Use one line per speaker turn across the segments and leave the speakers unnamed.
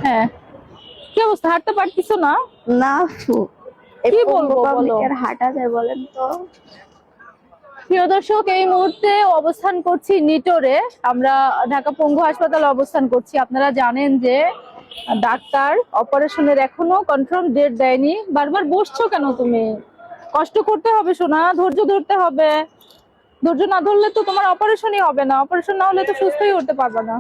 হ্যাঁ, কি অবস্থা, হাঁটতে পারতিস না?
না আপু,
কি বলবো বলো।
আর হাঁটা যায় বলেন তো?
প্রিয় দর্শক, এই মুহূর্তে অবস্থান করছি নিটোরে। আমরা ঢাকা পঙ্গু হাসপাতালে অবস্থান করছি। আপনারা জানেন যে ডাক্তার অপারেশনের এখনো কনফার্ম ডেট দেয়নি। বারবার বসছো কেন তুমি? কষ্ট করতে হবে সোনা, ধৈর্য ধরতে হবে। ধৈর্য না ধরলে তো তোমার অপারেশনই হবে না, অপারেশন না হলে তো সুস্থই হতে পারবে না।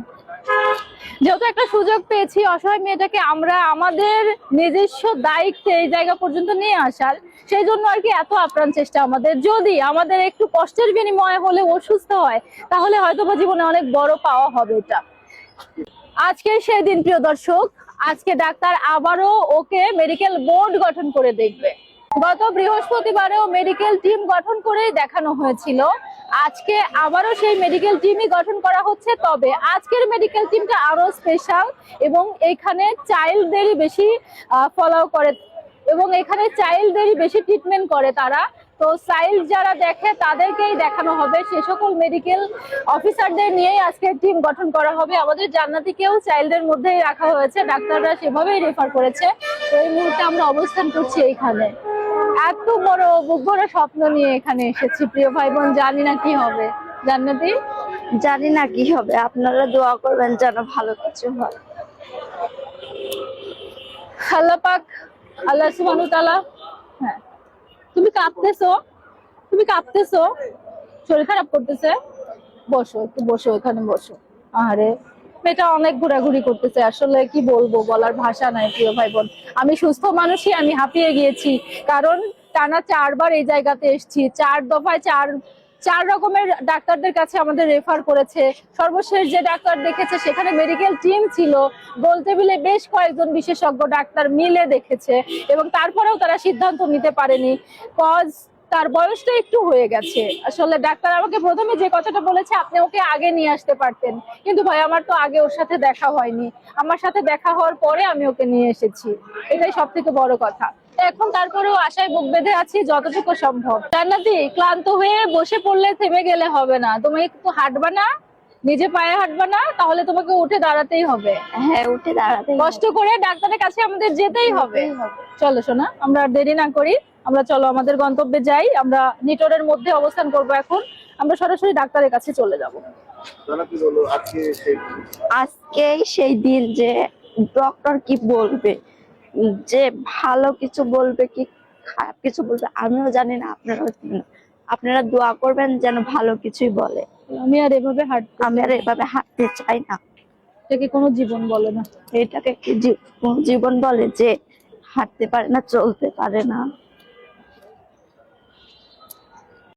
যেহেতু একটা সুযোগ পেয়েছি অসহায় মেয়েটাকে আমরা আমাদের নিজস্ব দায়িত্বে এই জায়গা পর্যন্ত নিয়ে আসার, সেই জন্য আর কি এত আপ্রাণ চেষ্টা আমাদের। যদি আমাদের একটু কষ্টের বিনিময়ে হলে অসুস্থ হয়, তাহলে হয়তো বা জীবনে অনেক বড় পাওয়া হবে এটা। আজকে সেই দিন প্রিয় দর্শক, আজকে ডাক্তার আবারও ওকে মেডিকেল বোর্ড গঠন করে দেখবে। গত বৃহস্পতিবারেও মেডিকেল টিম গঠন করেই দেখানো হয়েছিল, আজকে আবারও সেই মেডিকেল টিমই গঠন করা হচ্ছে। তবে আজকের মেডিকেল টিমটা আরো স্পেশাল এবং এখানে চাইল্ডদেরই বেশি ফলো করে এবং এখানে চাইল্ডদেরই বেশি ট্রিটমেন্ট করে তারা। তো চাইল্ড যারা দেখে তাদেরকেই দেখানো হবে, সে সকল মেডিকেল অফিসারদের নিয়েই আজকে টিম গঠন করা হবে। আমাদের জান্নাতীকেও চাইল্ডের মধ্যেই রাখা হয়েছে, ডাক্তাররা সেভাবেই রেফার করেছে। তো এই মুহূর্তে আমরা অবস্থান করছি এইখানে। এত বড় বুক ভরা স্বপ্ন নিয়ে এখানে এসেছি প্রিয় ভাই বোন, জানি না কি হবে। জান্নাতি,
জানি না কি হবে, আপনারা দোয়া করবেন যেন ভালো কিছু হয়।
আল্লাহ পাক, আল্লাহ সুবহানাহু ওয়া তাআলা। হ্যাঁ, তুমি কাঁপতেছো, তুমি কাঁপতেছো, শরীর খারাপ করতেছে। বসো, একটু বসো, এখানে বসো। আরে মেয়েটা অনেক ঘোরাঘুরি করতেছে, আসলে কি বলবো, বলার ভাষা নাই প্রিয় ভাই বোন। আমি সুস্থ মানুষই, আমি হাঁপিয়ে গিয়েছি, কারণ টানা 4বার এই জায়গাতে এসেছি। 4 দফায় 4 রকমের ডাক্তারদের কাছে আমাদের রেফার করেছে। সর্বশেষ যে ডাক্তার দেখেছে সেখানে মেডিকেল টিম ছিল, গোল টেবিলে বেশ কয়েকজন বিশেষজ্ঞ ডাক্তার মিলে দেখেছে এবং তারপরেও তারা সিদ্ধান্ত নিতে পারেনি। কজ তার বয়সটা একটু হয়ে গেছে। আসলে ডাক্তার আমাকে প্রথমে যে কথাটা বলেছে, আপনি ওকে আগে নিয়ে আসতে পারতেন, কিন্তু ভাই আমার তো আগে ওর সাথে দেখা হয়নি। আমার সাথে দেখা হওয়ার পরে আমি ওকে নিয়ে এসেছি, এটাই সব থেকে বড় কথা। এখন তারপরেও আশায় বুক বেঁধে আছি যতটুকু সম্ভব। জান্নাতি, ক্লান্ত হয়ে বসে পড়লে থেমে গেলে হবে না, তুমি একটু হাঁটবা না, নিজে পায়ে হাঁটবা না, তাহলে তোমাকে উঠে দাঁড়াতেই হবে।
হ্যাঁ, উঠে দাঁড়াতে
কষ্ট করে ডাক্তারের কাছে আমাদের যেতেই হবে। চলো সোনা, আমরা আর দেরি না করি, আমরা চলো আমাদের গন্তব্যে যাই। আমরা নিটোরের মধ্যে অবস্থান করব এখন, আমরা সরাসরি ডাক্তারের কাছে চলে যাব।
আজকেই সেই দিন যে ডক্টর কি বলবে, যে ভালো কিছু বলবে কি খারাপ কিছু বলবে আমিও জানি না, আপনারাও জানেন না। আপনারা দোয়া করবেন যেন ভালো কিছুই বলে।
আমি আর এভাবে
আমি আর এভাবে হাঁটতে চাই না।
এটাকে কোনো জীবন বলে না।
এটাকে কি জীবন বলে যে হাঁটতে পারে না, চলতে পারে না?